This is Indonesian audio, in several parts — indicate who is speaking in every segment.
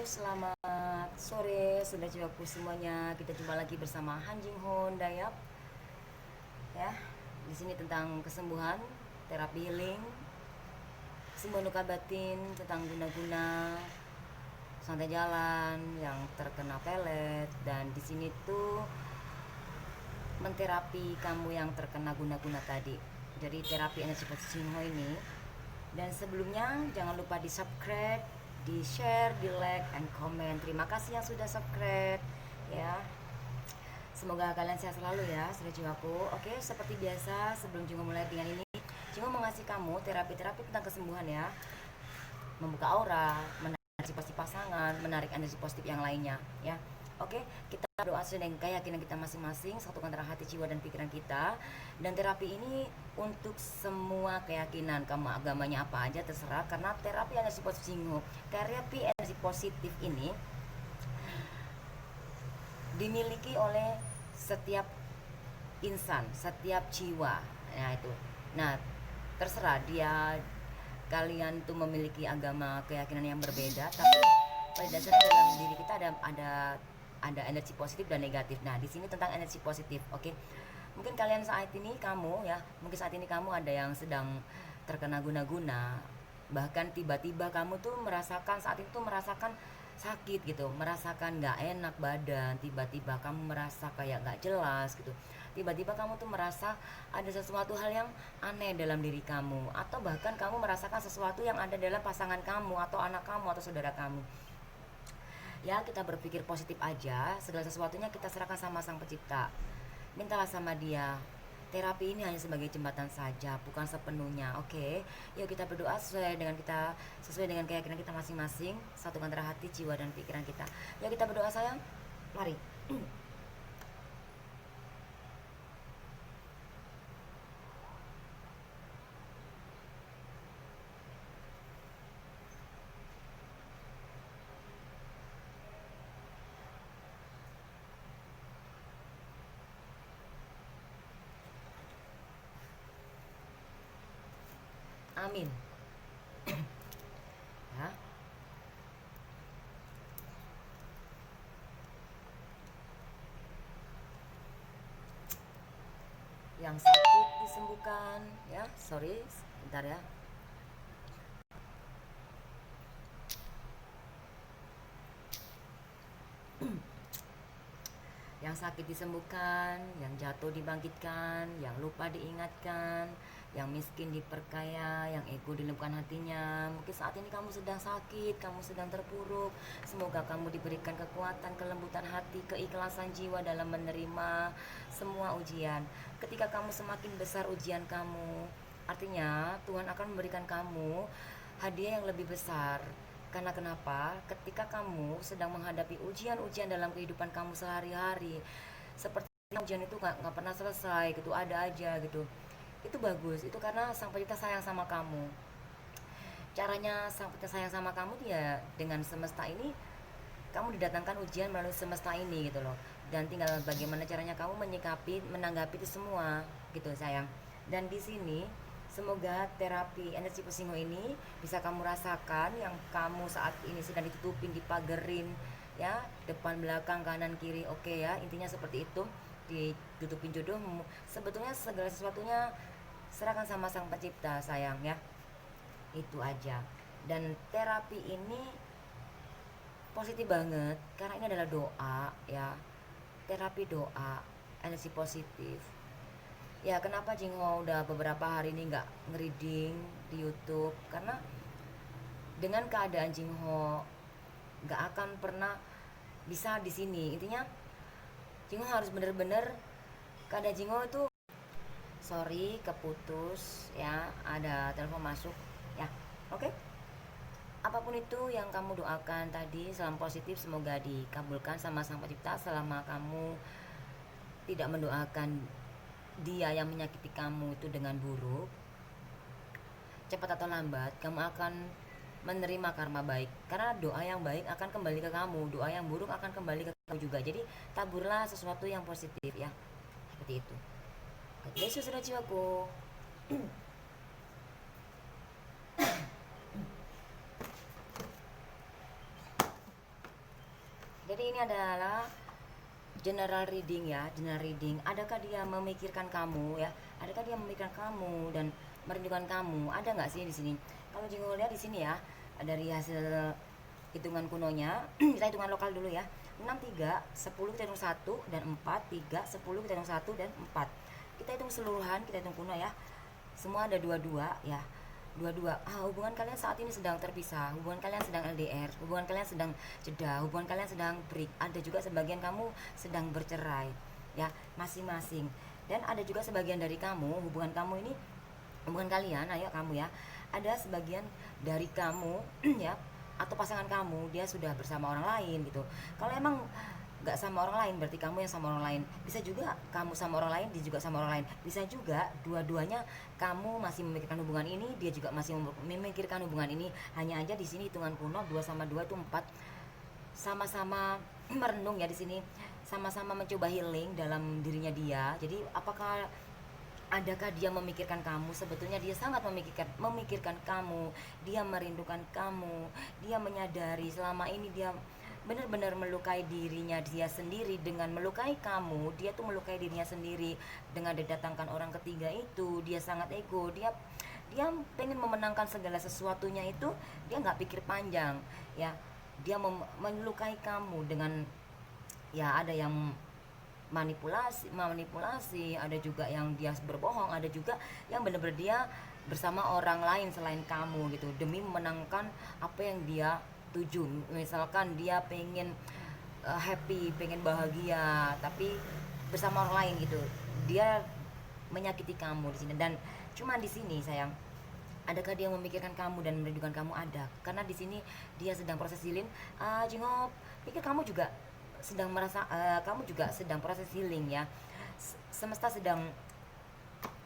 Speaker 1: selamat sore sudah jiwaku semuanya. Kita jumpa lagi bersama Han Jing Hon Dayap. Ya, di sini tentang kesembuhan, terapi healing, sembuhan luka batin, tentang guna-guna santai jalan yang terkena pelet, dan di sini tuh menterapi kamu yang terkena guna-guna tadi. Jadi terapi energi positif ini. Dan sebelumnya jangan lupa di subscribe, di share, di like, and comment. Terima kasih yang sudah subscribe ya. Semoga kalian sehat selalu ya, saudara jiwaku. Oke, seperti biasa sebelum Jingo mulai dengan ini, Jingo mengasih kamu terapi-terapi tentang kesembuhan ya. Membuka aura, menarik energi positif pasangan, menarik energi positif yang lainnya ya. Oke, kita berdoa sesuai dengan keyakinan kita masing-masing, satukan antara hati, jiwa, dan pikiran kita. Dan terapi ini untuk semua keyakinan, kamu agamanya apa aja terserah, karena terapi energi positif terapi energi positif ini dimiliki oleh setiap insan, setiap jiwa. Nah itu, nah terserah dia, kalian tuh memiliki agama keyakinan yang berbeda, tapi pada dasarnya dalam diri kita ada energi positif dan negatif. Nah, di sini tentang energi positif, oke. Mungkin kalian saat ini mungkin saat ini kamu ada yang sedang terkena guna-guna. Bahkan tiba-tiba kamu tuh merasakan saat itu merasakan sakit gitu, merasakan nggak enak badan, tiba-tiba kamu merasa kayak nggak jelas gitu. Tiba-tiba kamu tuh merasa ada sesuatu hal yang aneh dalam diri kamu, atau bahkan kamu merasakan sesuatu yang ada dalam pasangan kamu atau anak kamu atau saudara kamu. Ya, kita berpikir positif aja, segala sesuatunya kita serahkan sama Sang Pencipta. Mintalah sama Dia. Terapi ini hanya sebagai jembatan saja, bukan sepenuhnya. Oke, yuk kita berdoa sesuai dengan keyakinan kita masing-masing, satu antara hati, jiwa, dan pikiran kita. Yuk kita berdoa sayang. Mari. Amin. Ya. Yang sakit disembuhkan ya. Sorry, sebentar ya. Yang sakit disembuhkan, yang jatuh dibangkitkan, yang lupa diingatkan, yang miskin diperkaya, yang ego dilembutkan hatinya. Mungkin saat ini kamu sedang sakit, kamu sedang terpuruk. Semoga kamu diberikan kekuatan, kelembutan hati, keikhlasan jiwa dalam menerima semua ujian. Ketika kamu semakin besar ujian kamu, artinya Tuhan akan memberikan kamu hadiah yang lebih besar. Karena kenapa? Ketika kamu sedang menghadapi ujian-ujian dalam kehidupan kamu sehari-hari, seperti ujian itu nggak pernah selesai gitu, ada aja gitu. Itu bagus, itu karena Sang Pencipta sayang sama kamu. Caranya Sang Pencipta sayang sama kamu ya dengan semesta ini, kamu didatangkan ujian melalui semesta ini gitu loh. Dan tinggal bagaimana caranya kamu menanggapi itu semua gitu sayang. Dan di sini semoga terapi energi pesingo ini bisa kamu rasakan, yang kamu saat ini sedang ditutupin, dipagerin ya, depan belakang kanan kiri. Oke ya, intinya seperti itu. Ditutupin jodohmu, sebetulnya segala sesuatunya serahkan sama Sang Pencipta sayang ya. Itu aja. Dan terapi ini positif banget karena ini adalah doa ya. Terapi doa, energi positif. Ya, kenapa Jingho udah beberapa hari ini nggak ngereading di YouTube? Karena dengan keadaan Jingho nggak akan pernah bisa di sini. Intinya Jingho harus bener-bener, keadaan Jingho itu, sorry keputus ya, ada telepon masuk ya. Oke. Apapun itu yang kamu doakan tadi, salam positif semoga dikabulkan sama Sang Pencipta. Selama kamu tidak mendoakan dia yang menyakiti kamu itu dengan buruk, cepat atau lambat kamu akan menerima karma baik, karena doa yang baik akan kembali ke kamu, doa yang buruk akan kembali ke kamu juga. Jadi taburlah sesuatu yang positif ya, seperti itu. God bless you, saudara jiwaku. ini adalah general reading ya, general reading. Adakah dia memikirkan kamu ya? Adakah dia memikirkan kamu dan merindukan kamu? Ada nggak sih di sini? Kalau Jingo lihat di sini ya, dari hasil hitungan kunonya, kita hitungan lokal dulu ya. 6, 3, 10 kita hitung 1 dan 4, 3, 10 kita hitung 1 dan 4. Kita hitung keseluruhan, kita hitung kuno ya. Semua ada 22 ya. Dua-dua, hubungan kalian saat ini sedang terpisah, hubungan kalian sedang LDR, hubungan kalian sedang jeda, hubungan kalian sedang break. Ada juga sebagian kamu sedang bercerai ya, masing-masing. Dan ada juga sebagian dari kamu, hubungan kamu ini, hubungan kalian, ayo kamu ya, ada sebagian dari kamu ya, atau pasangan kamu dia sudah bersama orang lain gitu. Kalau emang nggak sama orang lain, berarti kamu yang sama orang lain. Bisa juga kamu sama orang lain, dia juga sama orang lain. Bisa juga dua-duanya kamu masih memikirkan hubungan ini, dia juga masih memikirkan hubungan ini. Hanya aja di sini hitungan kuno 2 sama 2 itu 4. Sama-sama merenung ya di sini. Sama-sama mencoba healing dalam dirinya dia. Jadi apakah adakah dia memikirkan kamu? Sebetulnya dia sangat memikirkan kamu. Dia merindukan kamu. Dia menyadari selama ini dia benar-benar melukai dirinya dia sendiri. Dengan melukai kamu, dia tuh melukai dirinya sendiri. Dengan didatangkan orang ketiga itu, dia sangat ego. Dia pengen memenangkan segala sesuatunya itu. Dia nggak pikir panjang ya. Dia melukai kamu dengan ya, ada yang manipulasi, ada juga yang dia berbohong, ada juga yang benar-benar dia bersama orang lain selain kamu gitu, demi memenangkan apa yang dia tuju. Misalkan dia pengen happy, pengen bahagia, tapi bersama orang lain gitu. Dia menyakiti kamu di sini. Dan cuma di sini sayang, adakah dia memikirkan kamu dan merindukan kamu? Ada, karena di sini dia sedang proses healing. Jingop pikir kamu juga sedang merasa, kamu juga sedang proses healing ya. Semesta sedang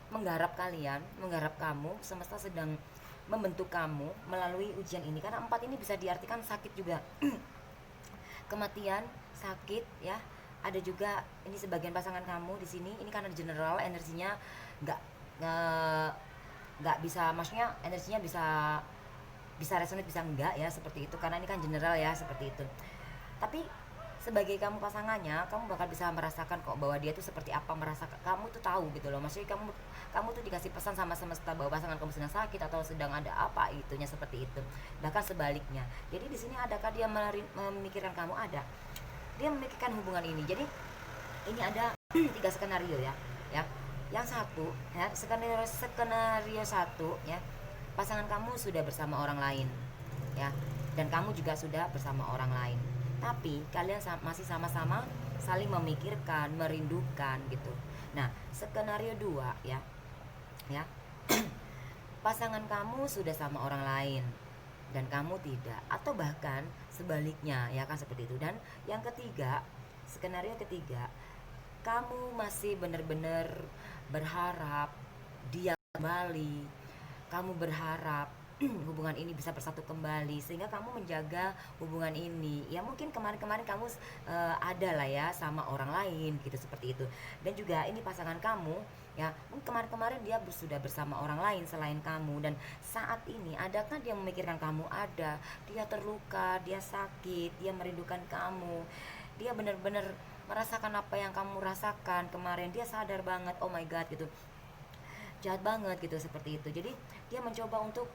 Speaker 1: menggarap kalian, menggarap kamu. Semesta sedang membentuk kamu melalui ujian ini, karena 4 ini bisa diartikan sakit juga. Kematian, sakit ya. Ada juga ini sebagian pasangan kamu di sini. Ini karena general energinya nggak nggak bisa, maksudnya energinya bisa resonate bisa enggak ya, seperti itu, karena ini kan general ya, seperti itu. Tapi sebagai kamu pasangannya, kamu bakal bisa merasakan kok bahwa dia tuh seperti apa, merasakan, kamu tuh tahu gitu loh. Maksudnya kamu tuh dikasih pesan sama semesta bahwa pasangan kamu sedang sakit atau sedang ada apa itunya, seperti itu. Bahkan sebaliknya. Jadi di sini adakah dia memikirkan kamu? Ada. Dia memikirkan hubungan ini. Jadi ini ada 3 skenario ya. Ya. Yang satu, ya, skenario 1 ya. Pasangan kamu sudah bersama orang lain. Ya. Dan kamu juga sudah bersama orang lain. Tapi kalian masih sama-sama saling memikirkan, merindukan gitu. Nah, skenario 2 ya. Ya. Pasangan kamu sudah sama orang lain dan kamu tidak, atau bahkan sebaliknya ya kan, seperti itu. Dan yang ketiga, skenario ketiga, kamu masih benar-benar berharap dia kembali. Kamu berharap hubungan ini bisa bersatu kembali, sehingga kamu menjaga hubungan ini. Ya mungkin kemarin-kemarin kamu ada lah ya sama orang lain gitu, seperti itu. Dan juga ini pasangan kamu ya, kemarin-kemarin dia sudah bersama orang lain selain kamu. Dan saat ini adakah dia memikirkan kamu? Ada. Dia terluka, dia sakit, dia merindukan kamu. Dia benar-benar merasakan apa yang kamu rasakan kemarin. Dia sadar banget, oh my god gitu, jahat banget gitu, seperti itu. Jadi dia mencoba untuk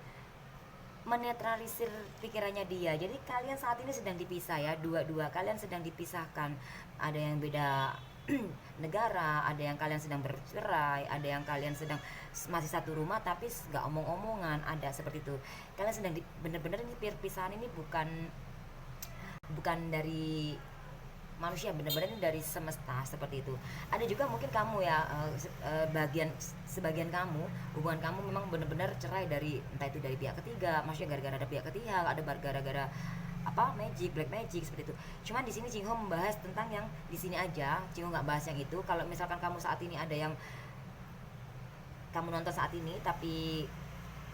Speaker 1: menetralisir pikirannya dia. Jadi kalian saat ini sedang dipisah ya, dua-dua kalian sedang dipisahkan. Ada yang beda negara, ada yang kalian sedang bercerai, ada yang kalian sedang masih satu rumah tapi nggak omong-omongan, ada seperti itu. Kalian sedang bener-bener ini perpisahan ini bukan dari manusia, benar-benar ini dari semesta, seperti itu. Ada juga mungkin kamu ya, sebagian kamu, hubungan kamu memang benar-benar cerai dari, entah itu dari pihak ketiga, maksudnya gara-gara ada pihak ketiga, ada gara-gara apa, black magic, seperti itu. Cuman di sini Jingho membahas tentang yang di sini aja, Jingho nggak bahas yang itu. Kalau misalkan kamu saat ini ada yang kamu nonton saat ini tapi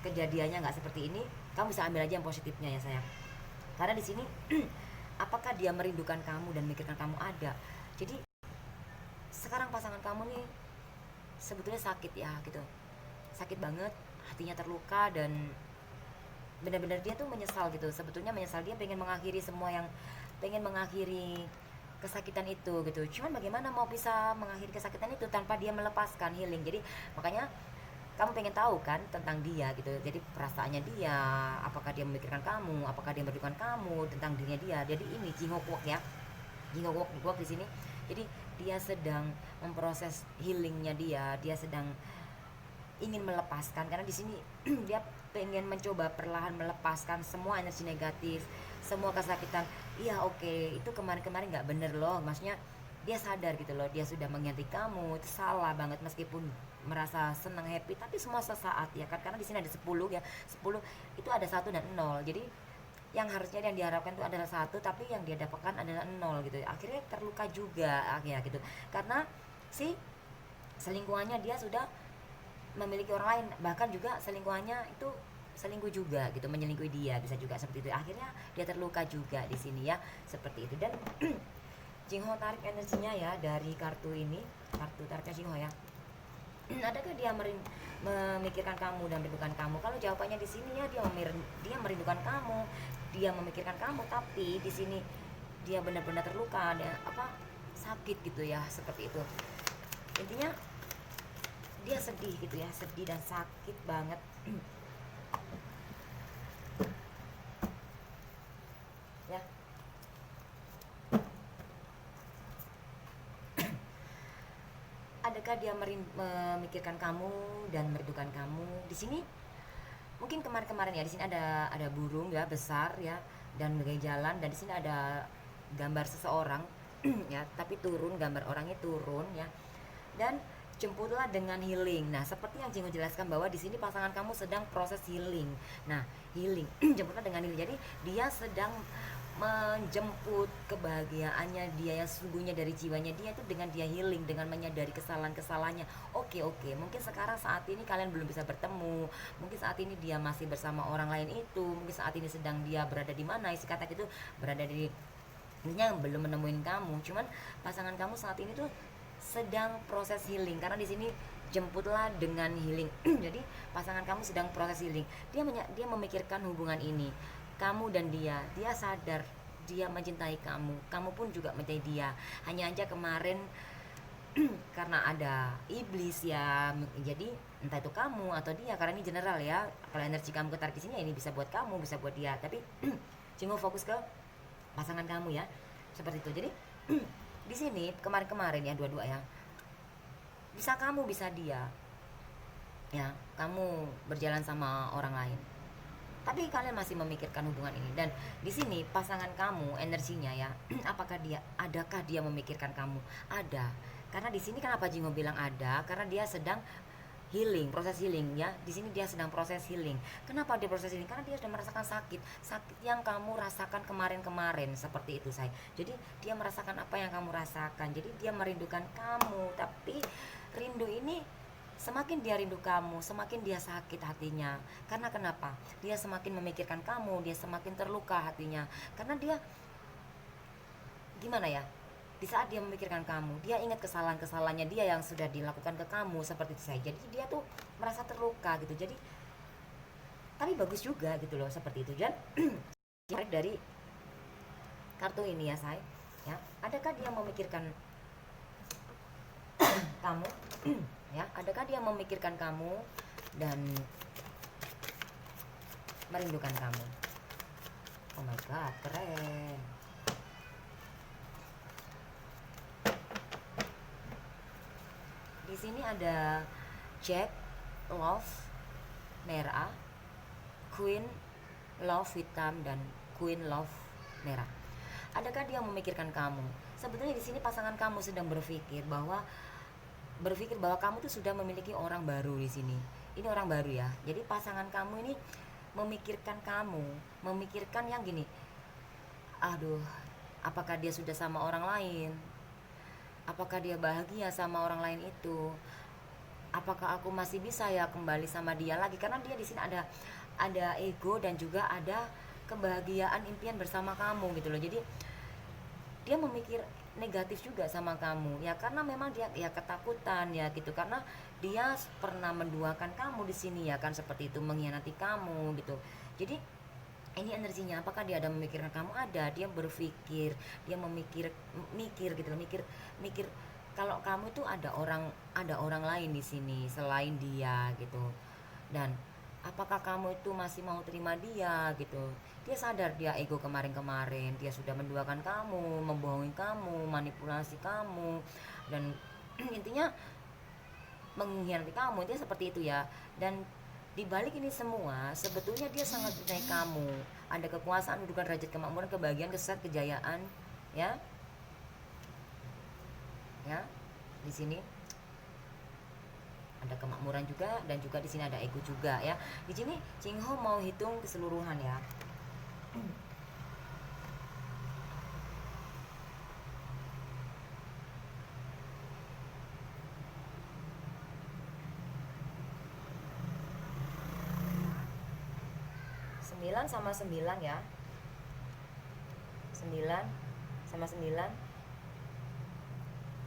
Speaker 1: kejadiannya nggak seperti ini, kamu bisa ambil aja yang positifnya ya sayang. Karena di sini apakah dia merindukan kamu dan memikirkan kamu? Ada. Jadi sekarang pasangan kamu nih sebetulnya sakit ya gitu, sakit banget, hatinya terluka dan benar-benar dia tuh menyesal gitu, sebetulnya menyesal, dia pengen mengakhiri semua yang pengen mengakhiri kesakitan itu gitu. Cuman bagaimana mau bisa mengakhiri kesakitan itu tanpa dia melepaskan healing. Jadi makanya kamu pengen tahu kan tentang dia gitu, jadi perasaannya dia, apakah dia memikirkan kamu, apakah dia merindukan kamu, tentang dirinya dia. Jadi ini Jinghokwok ya, Jinghokwok di sini. Jadi dia sedang memproses healingnya dia sedang ingin melepaskan, karena di sini dia pengen mencoba perlahan melepaskan semua energi negatif, semua kesakitan. Iya oke, itu kemarin-kemarin nggak bener loh, maksudnya dia sadar gitu loh, dia sudah mengganti kamu, itu salah banget. Meskipun merasa senang happy, tapi semua sesaat ya kan, karena di sini ada 10 ya, 10 itu ada 1 dan 0. Jadi yang harusnya yang diharapkan itu adalah 1, tapi yang dia dapatkan adalah 0 gitu. Akhirnya terluka juga akhirnya gitu, karena si selingkuhannya dia sudah memiliki orang lain, bahkan juga selingkuhannya itu selingkuh juga gitu, menyelingkuhi dia, bisa juga seperti itu. Akhirnya dia terluka juga di sini ya, seperti itu. Dan Jingho tarik energinya ya dari kartu ini, kartu tariknya Jingho ya. Adakah dia memikirkan kamu dan merindukan kamu? Kalau jawabannya di sini ya, dia merindukan kamu, dia memikirkan kamu, tapi di sini dia benar-benar terluka, ada apa, sakit gitu ya, seperti itu. Intinya dia sedih gitu ya, sedih dan sakit banget. Ya, adakah dia memikirkan kamu dan merindukan kamu? Di sini mungkin kemarin-kemarin ya, di sini ada burung ya besar ya, dan berjalan, dan di sini ada gambar seseorang ya, tapi turun, gambar orangnya turun ya. Dan jemputlah dengan healing. Nah, seperti yang Jingo jelaskan bahwa di sini pasangan kamu sedang proses healing. Nah, healing jemputlah dengan healing. Jadi dia sedang menjemput kebahagiaannya dia yang sesungguhnya dari jiwanya dia itu dengan dia healing, dengan menyadari kesalahan-kesalahannya. Oke, mungkin sekarang saat ini kalian belum bisa bertemu, mungkin saat ini dia masih bersama orang lain itu, mungkin saat ini sedang dia berada di mana, isi kata itu berada di, intinya belum menemuin kamu. Cuman pasangan kamu saat ini tuh sedang proses healing, karena di sini jemputlah dengan healing. Jadi pasangan kamu sedang proses healing, dia memikirkan hubungan ini, kamu dan dia sadar dia mencintai kamu, kamu pun juga mencintai dia. Hanya aja kemarin karena ada iblis ya, jadi entah itu kamu atau dia, karena ini general ya, kalau energi kamu ketarik di sini ya, ini bisa buat kamu, bisa buat dia, tapi Jingo fokus ke pasangan kamu ya, seperti itu. Jadi di sini kemarin-kemarin ya, dua-dua ya, bisa kamu bisa dia ya, kamu berjalan sama orang lain, tapi kalian masih memikirkan hubungan ini. Dan di sini pasangan kamu energinya ya, adakah dia memikirkan kamu? Ada. Karena di sini kenapa Jingo bilang ada, karena dia sedang healing, proses healing ya. Di sini dia sedang proses healing. Kenapa dia proses healing? Karena dia sudah merasakan sakit yang kamu rasakan kemarin-kemarin, seperti itu saya. Jadi dia merasakan apa yang kamu rasakan. Jadi dia merindukan kamu, tapi rindu ini, semakin dia rindu kamu, semakin dia sakit hatinya. Karena kenapa? Dia semakin memikirkan kamu, dia semakin terluka hatinya. Karena dia, gimana ya? Di saat dia memikirkan kamu, dia ingat kesalahan-kesalahannya dia yang sudah dilakukan ke kamu, seperti itu saya. Jadi dia tuh merasa terluka gitu. Jadi tapi bagus juga gitu loh, seperti itu. Dan tarik dari kartu ini ya saya. Ya, adakah dia memikirkan kamu? Ya, adakah dia memikirkan kamu dan merindukan kamu? Oh my god, keren. Di sini ada Jack Love merah, Queen Love hitam, dan Queen Love merah. Adakah dia memikirkan kamu? Sebetulnya di sini pasangan kamu sedang berpikir bahwa kamu tuh sudah memiliki orang baru di sini. Ini orang baru ya. Jadi pasangan kamu ini memikirkan kamu, memikirkan yang gini. Aduh, apakah dia sudah sama orang lain? Apakah dia bahagia sama orang lain itu? Apakah aku masih bisa ya kembali sama dia lagi? Karena dia di sini ada ego dan juga ada kebahagiaan impian bersama kamu gitu loh. Jadi dia memikir negatif juga sama kamu ya, karena memang dia ya ketakutan ya gitu, karena dia pernah menduakan kamu di sini ya kan, seperti itu, mengkhianati kamu gitu. Jadi ini energinya, apakah dia ada memikirkan kamu? Ada, dia berpikir, dia mikir gitu loh, mikir kalau kamu itu ada orang lain di sini selain dia gitu. Dan apakah kamu itu masih mau terima dia gitu? Dia sadar, dia ego kemarin-kemarin, dia sudah menduakan kamu, membohongi kamu, manipulasi kamu, dan intinya mengkhianati kamu, dia seperti itu ya. Dan di balik ini semua sebetulnya dia sangat mencintai kamu. Ada kekuasaan, dudukan, derajat, kemakmuran, kebahagiaan, kesuksesan, kejayaan, ya, ya. Di sini ada kemakmuran juga, dan juga di sini ada ego juga ya. Di sini Cingho mau hitung keseluruhan ya. 9 sama 9 ya. 9 sama 9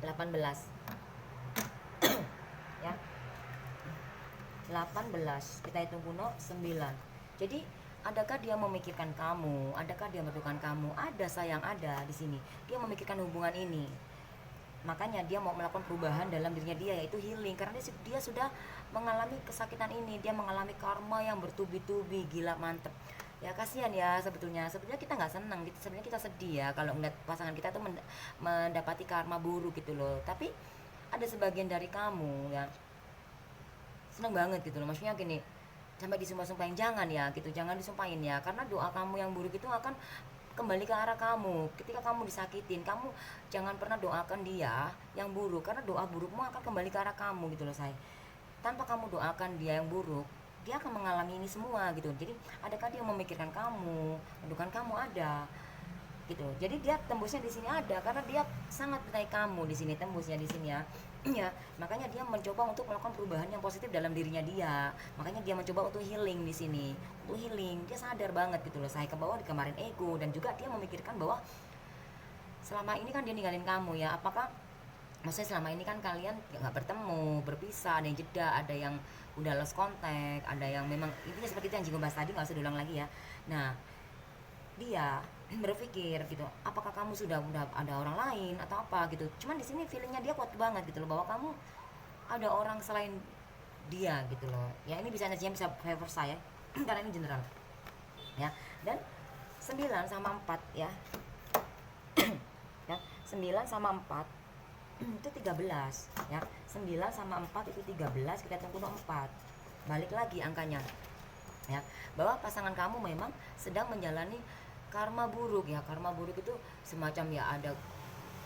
Speaker 1: 18 ya. 18 kita hitung kuno 9. Jadi adakah dia memikirkan kamu? Adakah dia merdukan kamu? Ada sayang, ada di sini. Dia memikirkan hubungan ini. Makanya dia mau melakukan perubahan dalam dirinya dia, yaitu healing, karena dia sudah mengalami kesakitan ini, dia mengalami karma yang bertubi-tubi. Gila, mantep ya. Kasihan ya, sebetulnya kita nggak senang gitu, sebenarnya kita sedih ya kalau ngeliat pasangan kita tuh mendapati karma buruk gitu loh. Tapi ada sebagian dari kamu ya senang banget gitu loh, maksudnya gini, sampai disumpah-sumpahin, jangan ya gitu, jangan disumpahin ya, karena doa kamu yang buruk itu akan kembali ke arah kamu. Ketika kamu disakitin, kamu jangan pernah doakan dia yang buruk, karena doa burukmu akan kembali ke arah kamu gitu loh say. Tanpa kamu doakan dia yang buruk, dia akan mengalami ini semua gitu. Jadi adakah dia memikirkan kamu, mendukan kamu? Ada gitu. Jadi dia tembusnya di sini ada karena dia sangat mencintai kamu. Di sini tembusnya di sini ya. Ya, makanya dia mencoba untuk melakukan perubahan yang positif dalam dirinya dia. Makanya dia mencoba untuk healing di sini. Untuk healing, dia sadar banget gitu loh, saya ke bawah di kemarin ego, dan juga dia memikirkan bahwa selama ini kan dia ninggalin kamu ya. Apakah maksudnya selama ini kan kalian nggak bertemu, berpisah, ada yang jeda, ada yang udah lost contact, ada yang memang intinya seperti itu yang Jingo bahas tadi, nggak usah diulang lagi ya. Nah, dia berpikir gitu, apakah kamu sudah ada orang lain atau apa gitu. Cuman di sini feelingnya dia kuat banget gitu loh, bahwa kamu ada orang selain dia gitu loh ya. Ini bisa energinya bisa favor saya karena ini general ya. Dan 9 sama 4 ya. Ya, 9 sama 4 itu 13 ya. 9 sama 4 itu 13, kita tunggu 4. Balik lagi angkanya ya, bahwa pasangan kamu memang sedang menjalani karma buruk ya. Karma buruk itu semacam ya, ada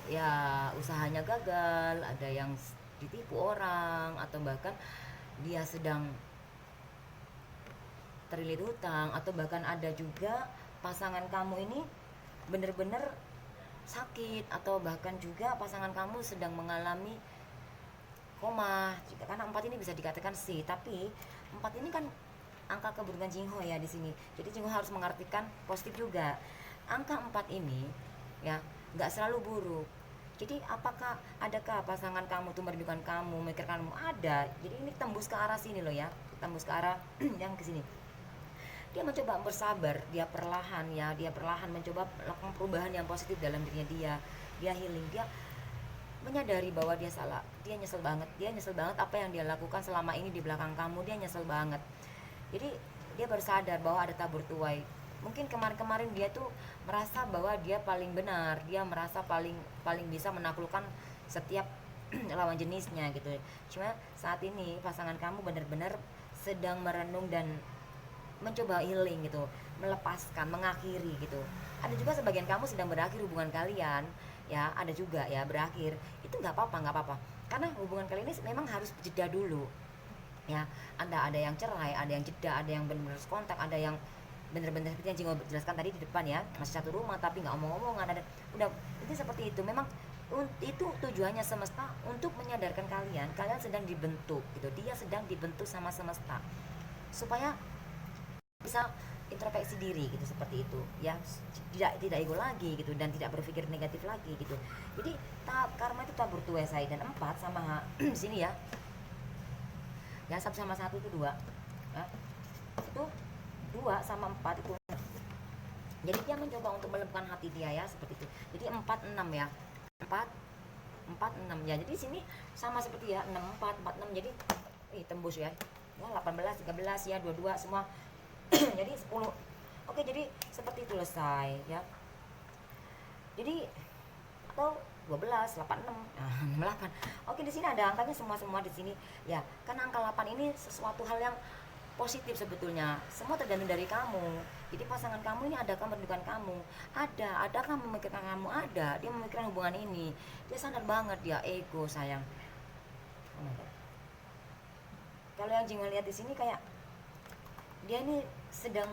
Speaker 1: ya usahanya gagal, ada yang ditipu orang, atau bahkan dia sedang terlilit hutang, atau bahkan ada juga pasangan kamu ini bener-bener sakit, atau bahkan juga pasangan kamu sedang mengalami koma. Karena 4 ini bisa dikatakan sih, tapi 4 ini kan angka keberuntungan Jingho ya di sini. Jadi Jingho harus mengartikan positif juga. Angka 4 ini ya nggak selalu buruk. Jadi adakah pasangan kamu tuh merindukan kamu, memikirkanmu? Ada. Jadi ini tembus ke arah sini loh ya, tembus ke arah yang ke sini. Dia mencoba bersabar, dia perlahan mencoba melakukan perubahan yang positif dalam dirinya dia. Dia healing, dia menyadari bahwa dia salah, dia nyesel banget apa yang dia lakukan selama ini di belakang kamu. Dia nyesel banget. Jadi dia bersadar bahwa ada tabur tuai. Mungkin kemarin-kemarin dia tuh merasa bahwa dia paling benar, dia merasa paling bisa menaklukkan setiap lawan jenisnya gitu. Cuma saat ini pasangan kamu benar-benar sedang merenung dan mencoba healing gitu, melepaskan, mengakhiri gitu. Ada juga sebagian kamu sedang berakhir hubungan kalian ya, ada juga ya berakhir. Itu nggak apa-apa, karena hubungan kalian ini memang harus jeda dulu ya. Ada yang cerai, ada yang jeda, ada yang benar-benar kontak, ada yang benar-benar seperti yang Jingo jelaskan tadi di depan ya, masih satu rumah tapi nggak omong-omongan, ada udah. Itu seperti itu, memang itu tujuannya semesta untuk menyadarkan kalian sedang dibentuk gitu. Dia sedang dibentuk sama semesta supaya bisa introspeksi diri gitu, seperti itu ya. Tidak ego lagi gitu, dan tidak berpikir negatif lagi gitu. Jadi tahap karma itu tabur tuai saya. Dan 4 sama di sini ya 1 sama 1 itu 2 ya, itu 2 sama 4 itu. Jadi dia mencoba untuk melembutkan hati dia ya, seperti itu. Jadi 4 6 ya. 4 4 6 ya. Jadi sini sama seperti ya, 6 4 4 6. Jadi tembus ya. Ya 18 13 ya, 22 semua. Jadi 10. Oke, jadi seperti itu selesai ya. Jadi atau 12 86. Nah, 68. Oke, di sini ada angkanya semua di sini. Ya, karena angka 8 ini sesuatu hal yang positif sebetulnya. Semua tergantung dari kamu. Jadi pasangan kamu ini adakah merindukan kamu? Adakah memikirkan kamu? Ada. Dia memikirkan hubungan ini. Dia sadar banget, dia ego sayang. Oh my God. Kalau yang Jing lihat di sini kayak dia ini sedang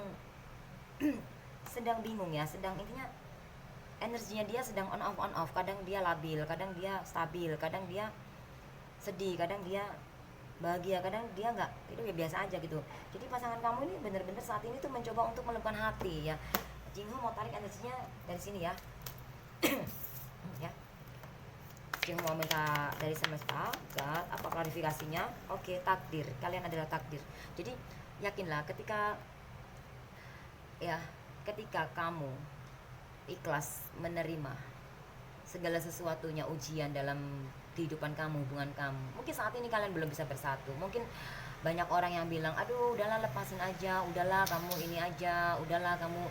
Speaker 1: sedang bingung ya, sedang intinya energinya dia sedang on off. Kadang dia labil, kadang dia stabil, kadang dia sedih, kadang dia bahagia, kadang dia nggak, itu ya biasa aja gitu. Jadi pasangan kamu ini bener-bener saat ini tuh mencoba untuk melembutkan hati ya. Jingho mau tarik energinya dari sini ya. Ya, Jingho mau minta dari semesta, God, apa klarifikasinya? Oke, takdir, kalian adalah takdir. Jadi yakinlah ketika kamu ikhlas menerima segala sesuatunya, ujian dalam kehidupan kamu, hubungan kamu. Mungkin saat ini kalian belum bisa bersatu. Mungkin banyak orang yang bilang, aduh udahlah lepasin aja, udahlah kamu ini aja, udahlah kamu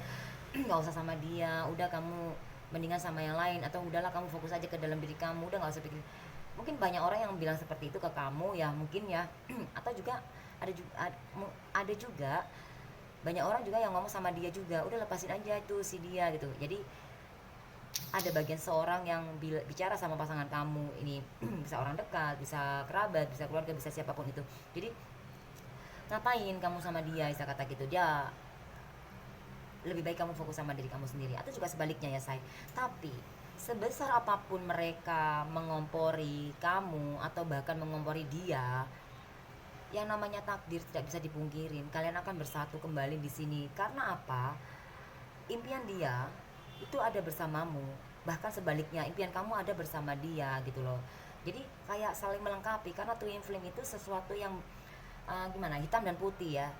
Speaker 1: nggak usah sama dia, udah kamu mendingan sama yang lain, atau udahlah kamu fokus aja ke dalam diri kamu, udah nggak usah pikir. Mungkin banyak orang yang bilang seperti itu ke kamu ya, mungkin ya. Atau juga ada juga banyak orang juga yang ngomong sama dia juga, udah lepasin aja itu si dia gitu. Jadi ada bagian seorang yang bicara sama pasangan kamu ini, bisa orang dekat, bisa kerabat, bisa keluarga, bisa siapapun itu. Jadi ngapain kamu sama dia, bisa kata gitu. Dia lebih baik kamu fokus sama diri kamu sendiri, atau juga sebaliknya ya say. Tapi sebesar apapun mereka mengompori kamu atau bahkan mengompori dia, yang namanya takdir tidak bisa dipungkirin. Kalian akan bersatu kembali di sini. Karena apa? Impian dia itu ada bersamamu. Bahkan sebaliknya, impian kamu ada bersama dia gitu loh. Jadi kayak saling melengkapi. Karena twin flame itu sesuatu yang gimana? Hitam dan putih ya.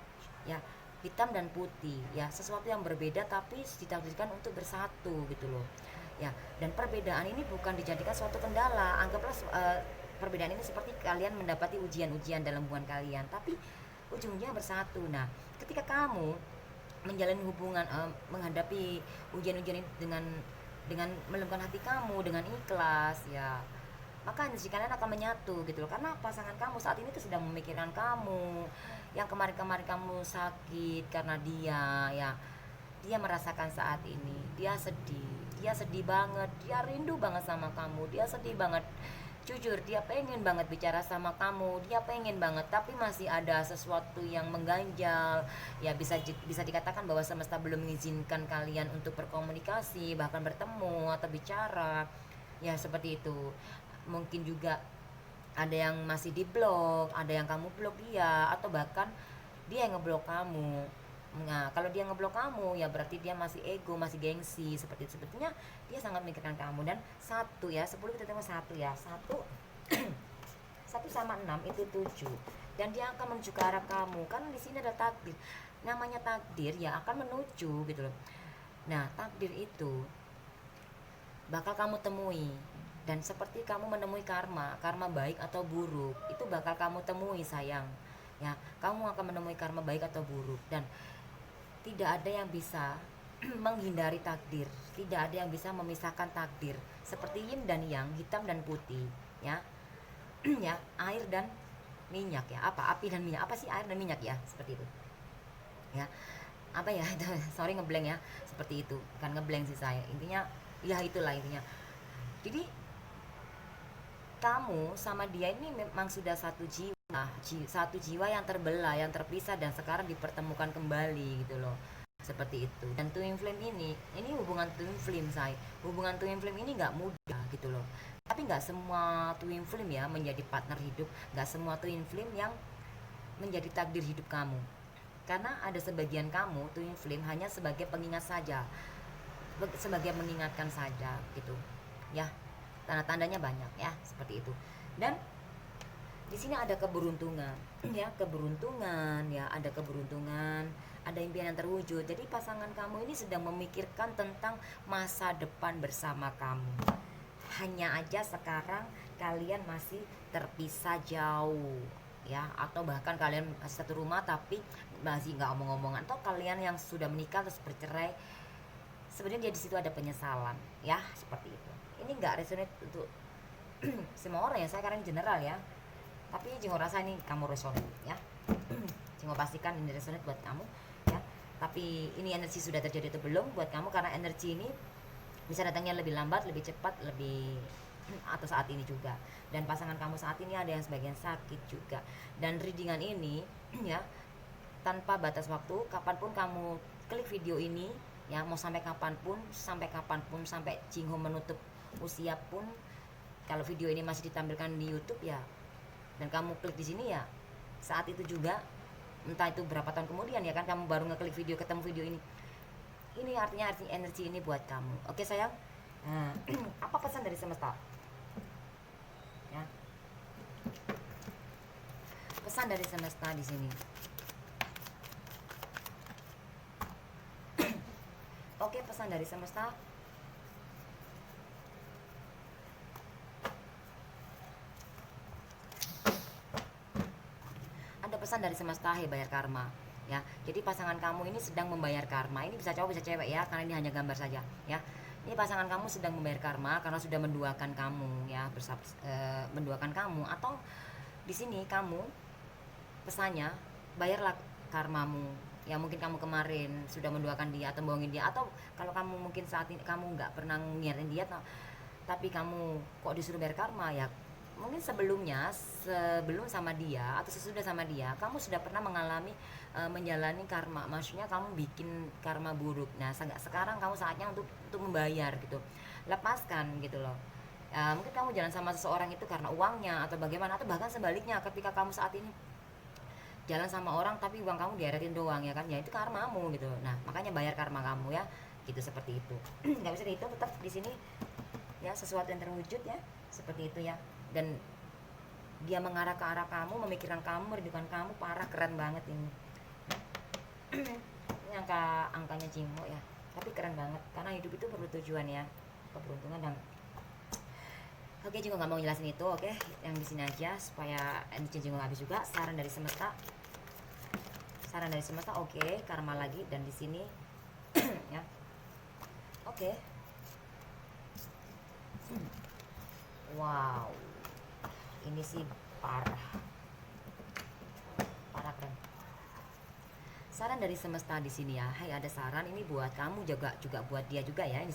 Speaker 1: Ya, hitam dan putih ya. Sesuatu yang berbeda tapi ditakdirkan untuk bersatu gitu loh. Ya, dan perbedaan ini bukan dijadikan suatu kendala. Anggaplah perbedaan ini seperti kalian mendapati ujian-ujian dalam hubungan kalian, tapi ujung-ujungnya bersatu. Nah, ketika kamu menjalani hubungan, menghadapi ujian-ujian ini dengan melembutkan hati kamu, dengan ikhlas ya, maka energi kalian akan menyatu gitu loh. Karena pasangan kamu saat ini tuh sedang memikirkan kamu, yang kemarin-kemarin kamu sakit karena dia ya. Dia merasakan saat ini, dia sedih banget, dia rindu banget sama kamu, dia sedih banget. Jujur, dia pengen banget bicara sama kamu, dia pengen banget, tapi masih ada sesuatu yang mengganjal. Ya bisa dikatakan bahwa semesta belum mengizinkan kalian untuk berkomunikasi, bahkan bertemu atau bicara. Ya seperti itu. Mungkin juga ada yang masih di blok, ada yang kamu blok dia, atau bahkan dia yang ngeblok kamu. Nah, kalau dia ngeblok kamu ya berarti dia masih ego, masih gengsi, seperti itu. Sebetulnya dia sangat memikirkan kamu. Dan 10 kita tengok 1 ya. 1 sama 6 itu 7. Dan dia akan menuju ke arah kamu. Kan di sini ada takdir. Namanya takdir ya akan menuju gitu loh. Nah, takdir itu bakal kamu temui. Dan seperti kamu menemui karma baik atau buruk, itu bakal kamu temui sayang. Ya, kamu akan menemui karma baik atau buruk, dan tidak ada yang bisa menghindari takdir, tidak ada yang bisa memisahkan takdir. Seperti yin dan yang, hitam dan putih, ya. Ya, air dan minyak ya. Apa? Api dan minyak. Apa sih air dan minyak ya? Seperti itu. Ya. Apa ya? Sorry ngeblank ya. Seperti itu. Bukan ngeblank sih saya. Intinya ya itulah intinya. Jadi kamu sama dia ini memang sudah satu jiwa. Satu jiwa yang terbelah, yang terpisah, dan sekarang dipertemukan kembali gitu loh, seperti itu. Dan twin flame ini hubungan twin flame saya, hubungan twin flame ini nggak mudah gitu loh. Tapi nggak semua twin flame ya menjadi partner hidup, nggak semua twin flame yang menjadi takdir hidup kamu. Karena ada sebagian kamu twin flame hanya sebagai pengingat saja, sebagai mengingatkan saja gitu ya. Tanda-tandanya banyak ya, seperti itu. Dan di sini ada keberuntungan ya, ada keberuntungan, ada impian yang terwujud. Jadi pasangan kamu ini sedang memikirkan tentang masa depan bersama kamu. Hanya aja sekarang kalian masih terpisah jauh ya, atau bahkan kalian masih satu rumah tapi masih nggak omong-omongan, atau kalian yang sudah menikah terus bercerai, sebenarnya di situ ada penyesalan ya, seperti itu. Ini nggak resonate untuk semua orang ya, saya karena general ya, tapi Jingo rasa ini kamu resonate ya. Jingo pastikan ini resonate buat kamu ya. Tapi ini energi sudah terjadi atau belum buat kamu, karena energi ini bisa datangnya lebih lambat, lebih cepat, lebih atau saat ini juga. Dan pasangan kamu saat ini ada yang sebagian sakit juga. Dan readingan ini ya, tanpa batas waktu, kapanpun kamu klik video ini ya, mau sampai kapanpun, sampai Jingho menutup usia pun, kalau video ini masih ditampilkan di YouTube ya, dan kamu klik di sini ya, saat itu juga, entah itu berapa tahun kemudian ya kan, kamu baru ngeklik video, ketemu video ini artinya energi ini buat kamu. Oke sayang. Nah, apa pesan dari semesta ya? Pesan dari semesta di sini. Oke, pesan dari semesta. Ada pesan dari semesta, hey, bayar karma ya. Jadi pasangan kamu ini sedang membayar karma. Ini bisa cowok bisa cewek ya, karena ini hanya gambar saja ya. Ini pasangan kamu sedang membayar karma karena sudah menduakan kamu ya, menduakan kamu, atau di sini kamu pesannya bayarlah karmamu ya. Mungkin kamu kemarin sudah menduakan dia atau bohongin dia, atau kalau kamu mungkin saat ini kamu nggak pernah ngiatin dia, tapi kamu kok disuruh bayar karma ya. Mungkin sebelum sama dia atau sesudah sama dia, kamu sudah pernah mengalami menjalani karma, maksudnya kamu bikin karma buruk. Nah sekarang kamu saatnya untuk membayar gitu, lepaskan gitu loh. Mungkin kamu jalan sama seseorang itu karena uangnya atau bagaimana, atau bahkan sebaliknya, ketika kamu saat ini jalan sama orang tapi uang kamu diaretin doang ya kan, ya itu karmamu gitu. Nah makanya bayar karma kamu ya, gitu, seperti itu. Nggak bisa dihitung, tetap di sini ya, sesuatu yang terwujud ya, seperti itu ya. Dan dia mengarah ke arah kamu, memikirkan kamu, merindukan kamu, parah, keren banget ini. Ini angkanya Jingho ya, tapi keren banget karena hidup itu perlu tujuan ya, keberuntungan. Dan oke, Jingho nggak mau jelasin itu, oke, yang di sini aja supaya energi Jingho habis juga. Saran dari semesta, oke, karma lagi, dan di sini ya, oke. Wow, ini sih parah keren. Saran dari semesta di sini ya, hai, ada saran ini buat kamu juga buat dia juga ya. Ini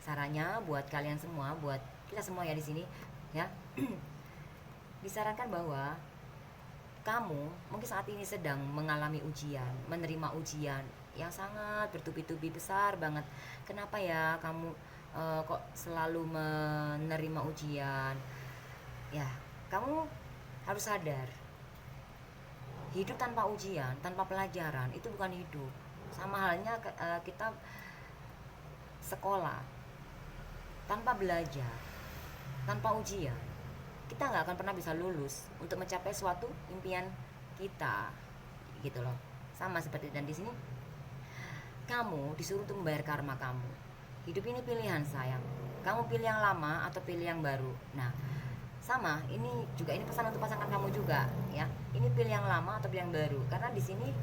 Speaker 1: sarannya buat kalian semua, buat kita semua ya di sini ya. Disarankan bahwa kamu mungkin saat ini sedang mengalami ujian, menerima ujian yang sangat bertubi-tubi, besar banget. Kenapa ya kamu kok selalu menerima ujian ya? Kamu harus sadar, hidup tanpa ujian, tanpa pelajaran itu bukan hidup. Sama halnya kita sekolah tanpa belajar, tanpa ujian, kita nggak akan pernah bisa lulus untuk mencapai suatu impian kita, gitu loh. Sama seperti, dan di sini kamu disuruh untuk membayar karma kamu. Hidup ini pilihan sayang, kamu pilih yang lama atau pilih yang baru. Nah sama, ini pesan untuk pasangan kamu juga ya. Ini pilih yang lama atau pilih yang baru, karena di sini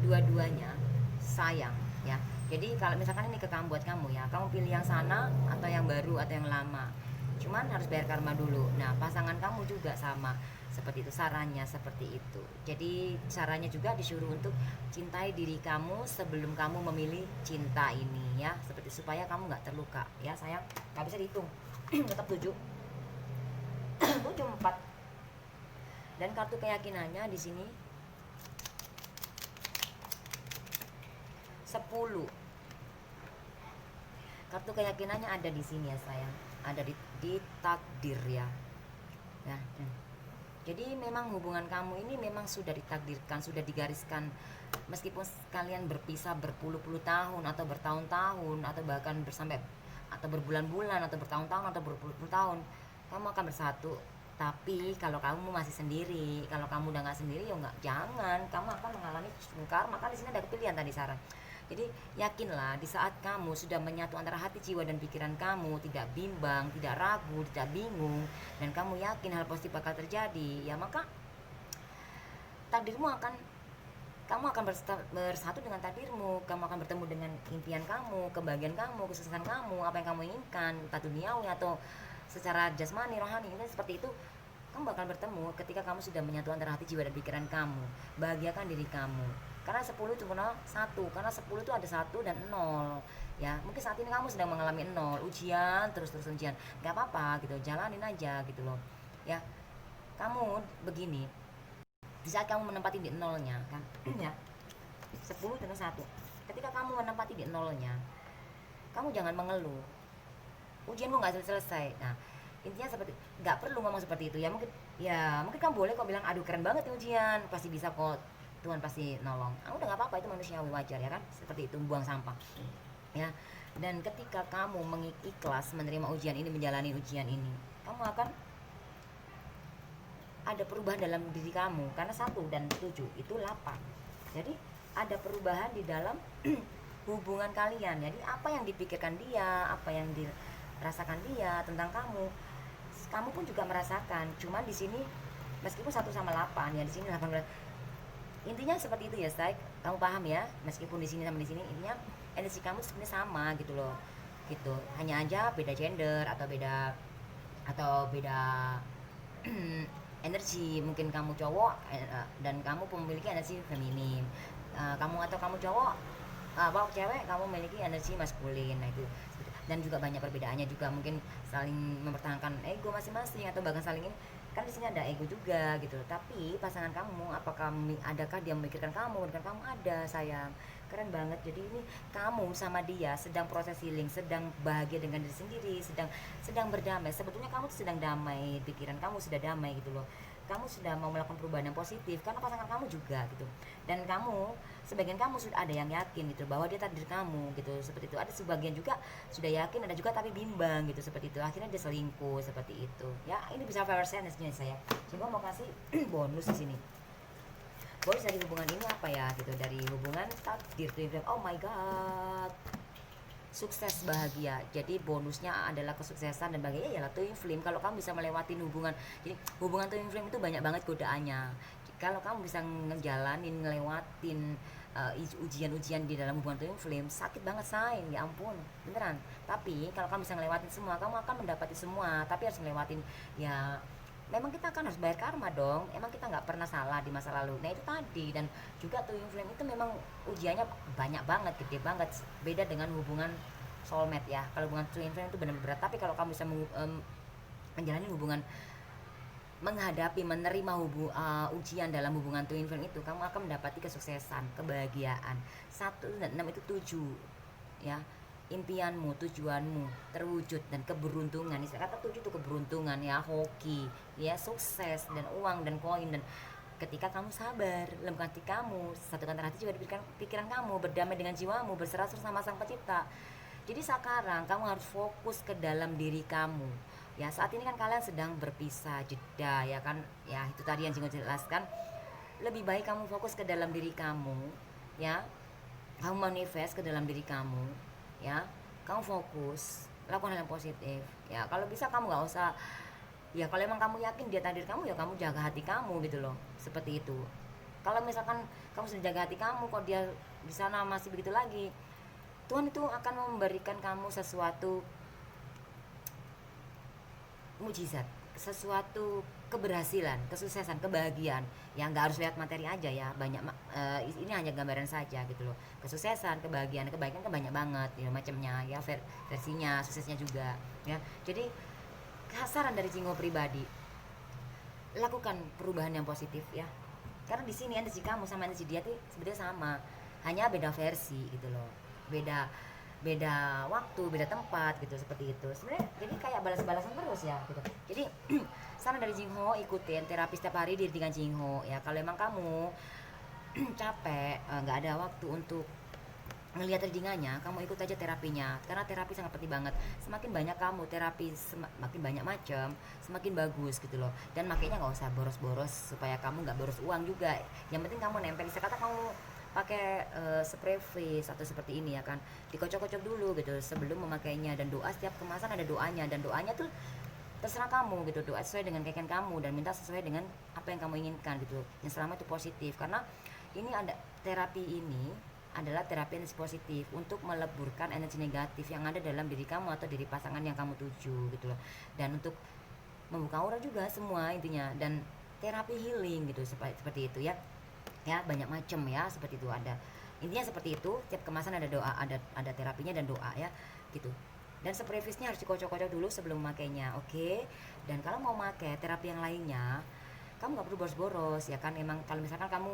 Speaker 1: dua-duanya sayang ya. Jadi kalau misalkan ini ke kamu, buat kamu ya, kamu pilih yang sana atau yang baru atau yang lama, cuman harus bayar karma dulu. Nah pasangan kamu juga sama seperti itu, sarannya seperti itu. Jadi caranya juga disuruh untuk cintai diri kamu sebelum kamu memilih cinta ini ya, seperti supaya kamu nggak terluka ya sayang. Nggak bisa dihitung, tetap 7 4. Dan kartu keyakinannya di sini 10. Kartu keyakinannya ada di sini ya sayang, ada di takdir ya. Ya. Jadi memang hubungan kamu ini memang sudah ditakdirkan, sudah digariskan. Meskipun kalian berpisah berpuluh-puluh tahun atau bertahun-tahun, atau bahkan bersampai atau berbulan-bulan atau bertahun-tahun atau berpuluh-puluh tahun, kamu akan bersatu Tapi kalau kamu masih sendiri, kalau kamu udah nggak sendiri ya nggak, jangan, kamu akan mengalami sungkar. Maka di sini ada pilihan tadi saran. Jadi yakinlah di saat kamu sudah menyatu antara hati, jiwa dan pikiran kamu, tidak bimbang, tidak ragu, tidak bingung, dan kamu yakin hal positif bakal terjadi, ya maka takdirmu akan, kamu akan bersatu dengan takdirmu, kamu akan bertemu dengan impian kamu, kebahagiaan kamu, kesuksesan kamu, apa yang kamu inginkan, entah duniawi atau secara jasmani, rohani, ini seperti itu. Kamu bakal bertemu ketika kamu sudah menyatu antara hati, jiwa dan pikiran kamu. Bahagiakan diri kamu. Karena 10 itu benar 1, karena 10 itu ada 1 dan 0. Ya, mungkin saat ini kamu sedang mengalami 0, ujian, terus ujian. Gak apa-apa gitu, jalanin aja gitu loh. Ya, kamu begini, di saat kamu menempati di nolnya kan, ya 10 dengan 1, ketika kamu menempati di nolnya, kamu jangan mengeluh ujianmu nggak selesai. Nah, intinya seperti, nggak perlu ngomong seperti itu, ya mungkin kamu boleh kok bilang aduh keren banget nih ujian, pasti bisa kok, Tuhan pasti nolong. Udah nggak apa-apa, itu manusiawi, wajar ya kan, seperti itu, buang sampah ya. Dan ketika kamu mengikhlas menerima ujian ini, menjalani ujian ini, kamu akan ada perubahan dalam diri kamu, karena 1 dan 7 itu 8. Jadi ada perubahan di dalam hubungan kalian. Jadi apa yang dipikirkan dia, apa yang dirasakan dia tentang kamu, kamu pun juga merasakan. Cuman di sini meskipun 1 sama 8 ya, di sini 18. Intinya seperti itu ya, say. Kamu paham ya? Meskipun di sini sama di sini, intinya energi kamu sebenarnya sama gitu loh. Gitu. Hanya aja beda gender atau beda energi. Mungkin kamu cowok dan kamu memiliki energi feminin, kamu cowok apa cewek, kamu memiliki energi maskulin. Nah itu, dan juga banyak perbedaannya juga, mungkin saling mempertahankan ego masing-masing, atau bahkan saling ini, kan di sini ada ego juga gitu. Tapi pasangan kamu, apakah adakah dia memikirkan kamu? Dengan kamu ada, sayang, keren banget. Jadi ini kamu sama dia sedang proses healing, sedang bahagia dengan diri sendiri, sedang berdamai. Sebetulnya kamu tuh sedang damai, pikiran kamu sudah damai gitu loh. Kamu sudah mau melakukan perubahan yang positif karena pasangan kamu juga gitu. Dan kamu, sebagian kamu sudah ada yang yakin gitu bahwa dia takdir kamu gitu, seperti itu. Ada sebagian juga sudah yakin, ada juga tapi bimbang gitu, seperti itu. Akhirnya dia selingkuh seperti itu. Ya, ini bisa versi saya. Cuma mau kasih bonus di sini. Bonus dari hubungan ini apa ya gitu, dari hubungan takdir tuh. Oh my god, sukses bahagia. Jadi bonusnya adalah kesuksesan dan bahagia, ya twin flame. Kalau kamu bisa melewati hubungan, jadi hubungan twin flame itu banyak banget godaannya. Kalau kamu bisa ngelewatin ujian-ujian di dalam hubungan twin flame, sakit banget sayang, ya ampun, beneran. Tapi kalau kamu bisa ngelewatin semua, kamu akan mendapati semua. Tapi harus ngelewatin, ya memang kita kan harus bayar karma dong. Emang kita nggak pernah salah di masa lalu. Nah itu tadi. Dan juga twin flame itu memang ujiannya banyak banget, gede banget. Beda dengan hubungan soulmate ya. Kalau hubungan twin flame itu benar-benar berat. Tapi kalau kamu bisa menjalani hubungan, menghadapi, menerima ujian dalam hubungan twin flame itu, kamu akan mendapati kesuksesan, kebahagiaan. 1 dan 6 itu 7 ya, impianmu, tujuanmu terwujud, dan keberuntungan. Istilah kata 7 itu keberuntungan ya, hoki ya, sukses dan uang dan koin. Dan ketika kamu sabar, lembutkan hati kamu, satukan hati juga pikiran kamu, berdamai dengan jiwamu, berserah sama sang pencipta. Jadi sekarang kamu harus fokus ke dalam diri kamu ya. Saat ini kan kalian sedang berpisah, jeda ya kan, ya itu tadi yang Jingo jelaskan. Lebih baik kamu fokus ke dalam diri kamu ya, kamu manifest ke dalam diri kamu ya, kamu fokus lakukan hal yang positif ya. Kalau bisa kamu nggak usah, ya kalau emang kamu yakin dia takdir kamu, ya kamu jaga hati kamu gitu loh, seperti itu. Kalau misalkan kamu sudah jaga hati kamu, kok dia di sana masih begitu lagi, Tuhan itu akan memberikan kamu sesuatu mujizat, sesuatu keberhasilan, kesuksesan, kebahagiaan. Ya nggak harus lihat materi aja ya, banyak ini hanya gambaran saja gitu loh. Kesuksesan, kebahagiaan kan banyak banget ya macamnya ya, versinya, suksesnya juga ya. Jadi saran dari Jingo pribadi, lakukan perubahan yang positif ya. Karena di sini energi kamu sama energi dia tuh sebenarnya sama, hanya beda versi gitu loh. Beda waktu, beda tempat gitu, seperti itu sebenarnya. Jadi kayak balas-balasan terus ya gitu. Jadi saran dari Jingho, ikutin terapi setiap hari dengan Jingho ya. Kalau emang kamu capek, nggak ada waktu untuk ngelihat readingannya, kamu ikut aja terapinya, karena terapi sangat penting banget. Semakin banyak kamu terapi, semakin banyak macam, semakin bagus gitu loh. Dan makanya nggak usah boros-boros, supaya kamu nggak boros uang juga. Yang penting kamu nempel. Kata kamu pakai spray face atau seperti ini ya kan, dikocok-kocok dulu gitu sebelum memakainya. Dan doa, setiap kemasan ada doanya, dan doanya tuh terserah kamu gitu, doa sesuai dengan keinginan kamu dan minta sesuai dengan apa yang kamu inginkan gitu, yang selama itu positif. Karena ini ada terapi ini adalah terapi energi positif untuk meleburkan energi negatif yang ada dalam diri kamu atau diri pasangan yang kamu tuju gitu loh. Dan untuk membuka aura juga semua intinya, dan terapi healing gitu seperti itu ya. Ya banyak macam ya, seperti itu ada. Intinya seperti itu, tiap kemasan ada doa, ada terapinya dan doa ya gitu. Dan spray face-nya harus dikocok-kocok dulu sebelum memakainya, oke? Dan kalau mau pakai terapi yang lainnya, kamu nggak perlu boros-boros ya kan. Emang kalau misalkan kamu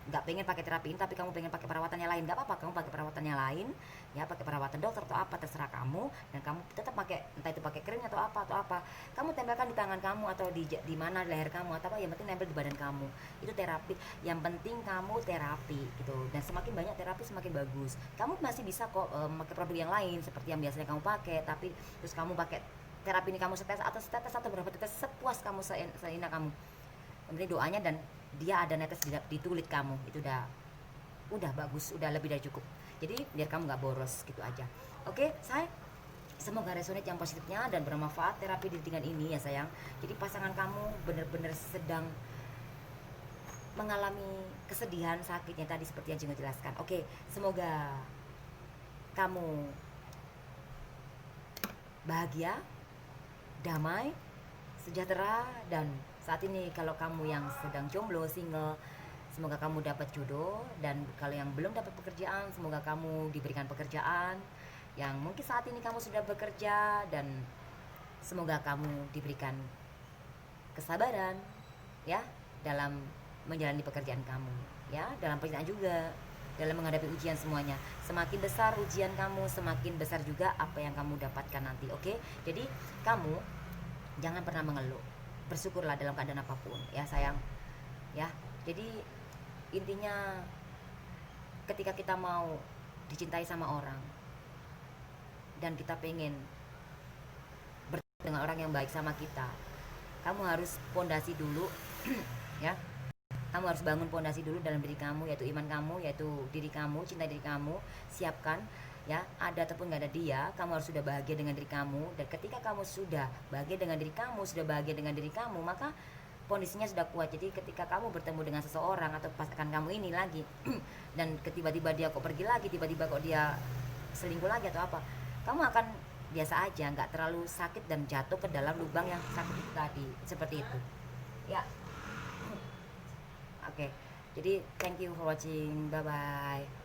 Speaker 1: nggak pengen pakai terapi ini tapi kamu pengen pakai perawatannya lain, nggak apa-apa, kamu pakai perawatannya lain ya, pakai perawatan dokter atau apa, terserah kamu. Dan kamu tetap pakai, entah itu pakai krim atau apa kamu tempelkan di tangan kamu atau di mana leher kamu atau apa, yang penting nempel di badan kamu. Itu terapi, yang penting kamu terapi gitu. Dan semakin banyak terapi semakin bagus. Kamu masih bisa kok pakai produk yang lain seperti yang biasanya kamu pakai, tapi terus kamu pakai terapi ini, kamu setetes atau berapa tetes sepuas kamu, seenak kamu. Kemudian doanya, dan dia ada netes di tulit kamu, itu udah bagus, udah lebih dari cukup. Jadi biar kamu nggak boros gitu aja. Oke, saya semoga resonate yang positifnya dan bermanfaat terapi dengan ini ya sayang. Jadi pasangan kamu benar-benar sedang mengalami kesedihan, sakitnya tadi seperti yang Jingo jelaskan. Oke, semoga kamu bahagia, damai, sejahtera. Dan saat ini kalau kamu yang sedang jomblo, single, semoga kamu dapat jodoh. Dan kalau yang belum dapat pekerjaan, semoga kamu diberikan pekerjaan. Yang mungkin saat ini kamu sudah bekerja, dan semoga kamu diberikan kesabaran ya dalam menjalani pekerjaan kamu ya, dalam pekerjaan juga, dalam menghadapi ujian semuanya. Semakin besar ujian kamu, semakin besar juga apa yang kamu dapatkan nanti. Oke, jadi kamu jangan pernah mengeluh, bersyukurlah dalam keadaan apapun ya sayang ya. Jadi intinya ketika kita mau dicintai sama orang dan kita pengen bertemu dengan orang yang baik sama kita, kamu harus pondasi dulu ya. Kamu harus bangun pondasi dulu dalam diri kamu, yaitu iman kamu, yaitu diri kamu, cinta diri kamu. Siapkan ya, ada ataupun nggak ada dia, kamu harus sudah bahagia dengan diri kamu. Dan ketika kamu sudah bahagia dengan diri kamu, sudah bahagia dengan diri kamu, maka kondisinya sudah kuat. Jadi ketika kamu bertemu dengan seseorang atau pasangan kamu ini lagi dan tiba-tiba dia kok pergi lagi, tiba-tiba kok dia selingkuh lagi atau apa, kamu akan biasa aja, nggak terlalu sakit dan jatuh ke dalam lubang yang sakit itu tadi, seperti itu ya. Oke, jadi thank you for watching, bye bye.